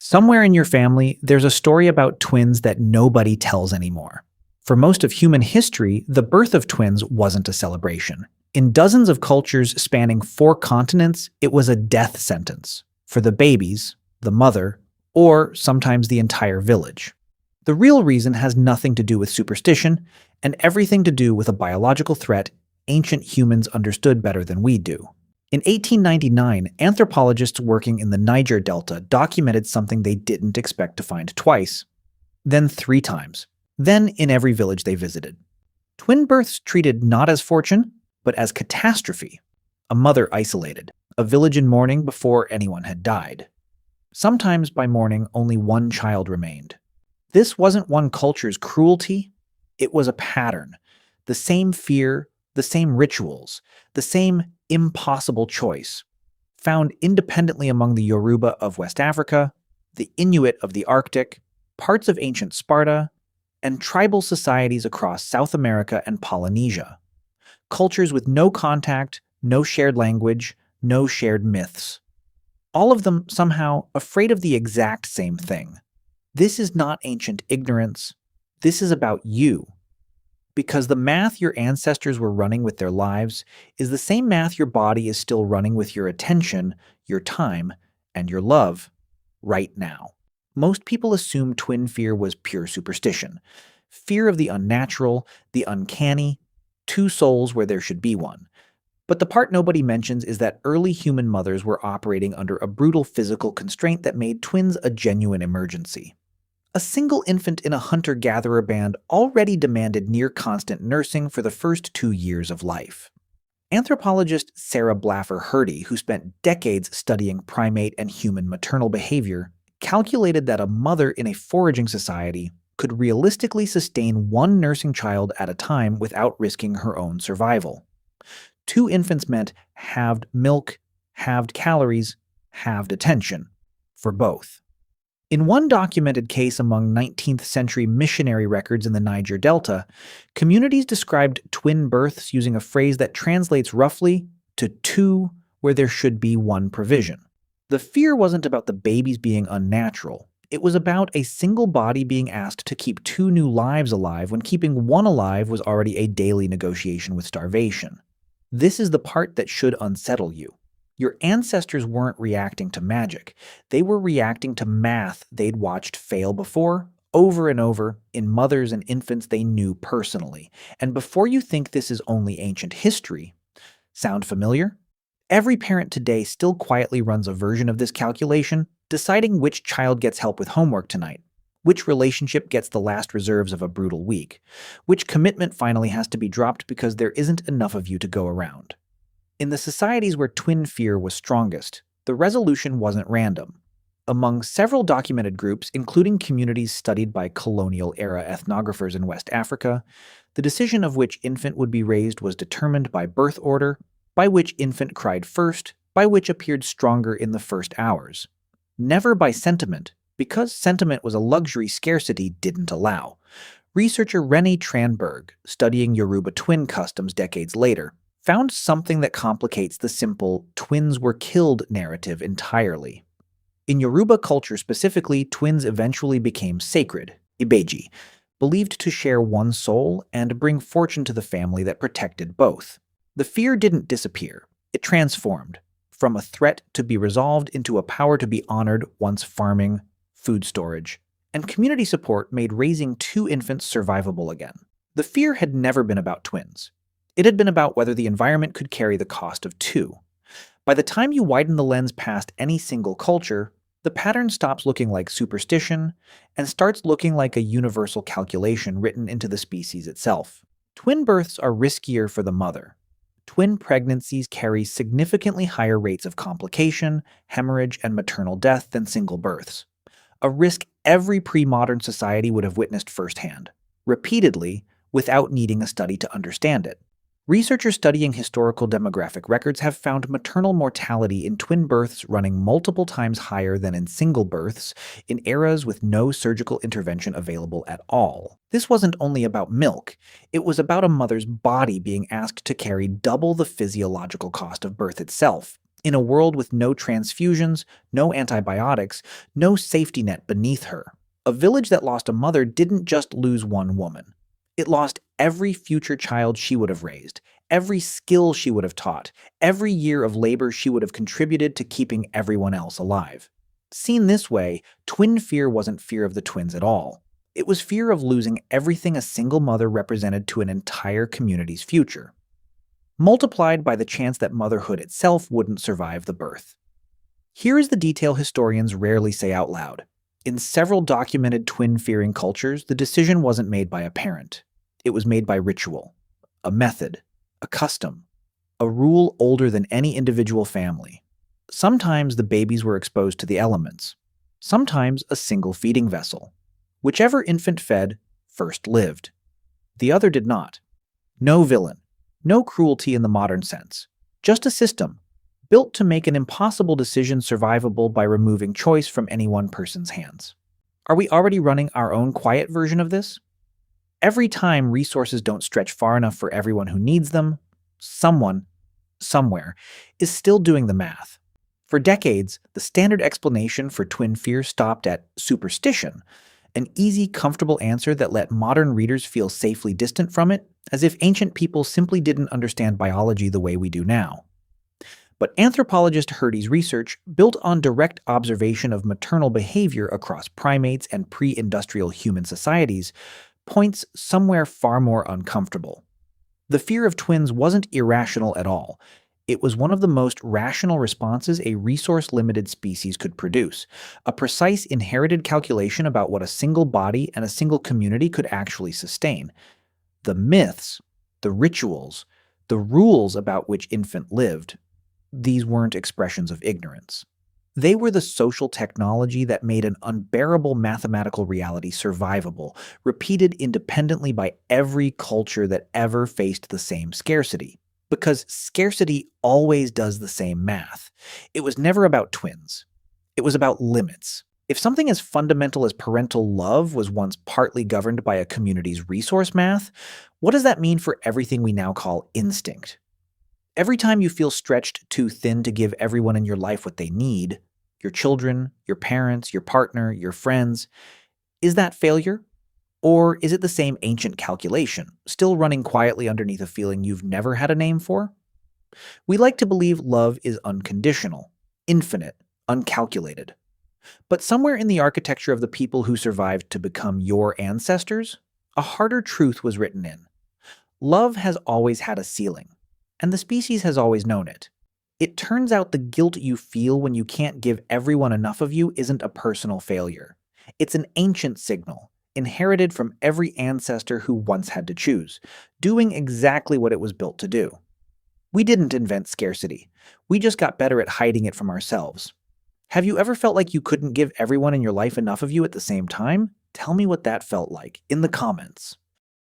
Somewhere in your family, there's a story about twins that nobody tells anymore. For most of human history, the birth of twins wasn't a celebration. In dozens of cultures spanning 4 continents, it was a death sentence for the babies, the mother, or sometimes the entire village. The real reason has nothing to do with superstition and everything to do with a biological threat ancient humans understood better than we do. In 1899, anthropologists working in the Niger Delta documented something they didn't expect to find twice, then 3 times, then in every village they visited. Twin births treated not as fortune, but as catastrophe. A mother isolated, a village in mourning before anyone had died. Sometimes by morning, only one child remained. This wasn't one culture's cruelty, it was a pattern. The same fear, the same rituals, the same impossible choice, found independently among the Yoruba of West Africa, the Inuit of the Arctic, parts of ancient Sparta, and tribal societies across South America and Polynesia. Cultures with no contact, no shared language, no shared myths. All of them somehow afraid of the exact same thing. This is not ancient ignorance. This is about you. Because the math your ancestors were running with their lives is the same math your body is still running with your attention, your time, and your love right now. Most people assume twin fear was pure superstition. Fear of the unnatural, the uncanny, 2 souls where there should be one. But the part nobody mentions is that early human mothers were operating under a brutal physical constraint that made twins a genuine emergency. A single infant in a hunter-gatherer band already demanded near-constant nursing for the first 2 years of life. Anthropologist Sarah Blaffer Hrdy, who spent decades studying primate and human maternal behavior, calculated that a mother in a foraging society could realistically sustain 1 nursing child at a time without risking her own survival. 2 infants meant halved milk, halved calories, halved attention, for both. In one documented case among 19th century missionary records in the Niger Delta, communities described twin births using a phrase that translates roughly to 2 where there should be 1 provision. The fear wasn't about the babies being unnatural. It was about a single body being asked to keep 2 new lives alive when keeping 1 alive was already a daily negotiation with starvation. This is the part that should unsettle you. Your ancestors weren't reacting to magic. They were reacting to math they'd watched fail before, over and over, in mothers and infants they knew personally. And before you think this is only ancient history, sound familiar? Every parent today still quietly runs a version of this calculation, deciding which child gets help with homework tonight, which relationship gets the last reserves of a brutal week, which commitment finally has to be dropped because there isn't enough of you to go around. In the societies where twin fear was strongest, the resolution wasn't random. Among several documented groups, including communities studied by colonial-era ethnographers in West Africa, the decision of which infant would be raised was determined by birth order, by which infant cried first, by which appeared stronger in the first hours. Never by sentiment, because sentiment was a luxury scarcity didn't allow. Researcher René Tranberg, studying Yoruba twin customs decades later, found something that complicates the simple twins were killed narrative entirely. In Yoruba culture specifically, twins eventually became sacred, ibeji, believed to share 1 soul and bring fortune to the family that protected both. The fear didn't disappear. It transformed, from a threat to be resolved into a power to be honored once farming, food storage, and community support made raising 2 infants survivable again. The fear had never been about twins. It had been about whether the environment could carry the cost of 2. By the time you widen the lens past any single culture, the pattern stops looking like superstition and starts looking like a universal calculation written into the species itself. Twin births are riskier for the mother. Twin pregnancies carry significantly higher rates of complication, hemorrhage, and maternal death than single births. A risk every pre-modern society would have witnessed firsthand, repeatedly, without needing a study to understand it. Researchers studying historical demographic records have found maternal mortality in twin births running multiple times higher than in single births in eras with no surgical intervention available at all. This wasn't only about milk, it was about a mother's body being asked to carry double the physiological cost of birth itself, In a world with no transfusions, no antibiotics, no safety net beneath her, a village that lost a mother didn't just lose one woman. It lost every future child she would have raised, every skill she would have taught, every year of labor she would have contributed to keeping everyone else alive. Seen this way, twin fear wasn't fear of the twins at all. It was fear of losing everything a single mother represented to an entire community's future, multiplied by the chance that motherhood itself wouldn't survive the birth. Here is the detail historians rarely say out loud. In several documented twin-fearing cultures, the decision wasn't made by a parent. It was made by ritual, a method, a custom, a rule older than any individual family. Sometimes the babies were exposed to the elements, sometimes a single feeding vessel. Whichever infant fed first lived. The other did not. No villain, no cruelty in the modern sense, just a system built to make an impossible decision survivable by removing choice from any one person's hands. Are we already running our own quiet version of this? Every time resources don't stretch far enough for everyone who needs them, someone, somewhere, is still doing the math. For decades, the standard explanation for twin fear stopped at superstition, an easy, comfortable answer that let modern readers feel safely distant from it, as if ancient people simply didn't understand biology the way we do now. But anthropologist Hurdy's research, built on direct observation of maternal behavior across primates and pre-industrial human societies, points somewhere far more uncomfortable. The fear of twins wasn't irrational at all. It was one of the most rational responses a resource-limited species could produce, a precise inherited calculation about what a single body and a single community could actually sustain. The myths, the rituals, the rules about which infant lived, these weren't expressions of ignorance. They were the social technology that made an unbearable mathematical reality survivable, repeated independently by every culture that ever faced the same scarcity. Because scarcity always does the same math. It was never about twins. It was about limits. If something as fundamental as parental love was once partly governed by a community's resource math, what does that mean for everything we now call instinct? Every time you feel stretched too thin to give everyone in your life what they need, your children, your parents, your partner, your friends, is that failure? Or is it the same ancient calculation, still running quietly underneath a feeling you've never had a name for? We like to believe love is unconditional, infinite, uncalculated. But somewhere in the architecture of the people who survived to become your ancestors, a harder truth was written in. Love has always had a ceiling, and the species has always known it. It turns out the guilt you feel when you can't give everyone enough of you isn't a personal failure. It's an ancient signal, inherited from every ancestor who once had to choose, doing exactly what it was built to do. We didn't invent scarcity. We just got better at hiding it from ourselves. Have you ever felt like you couldn't give everyone in your life enough of you at the same time? Tell me what that felt like in the comments.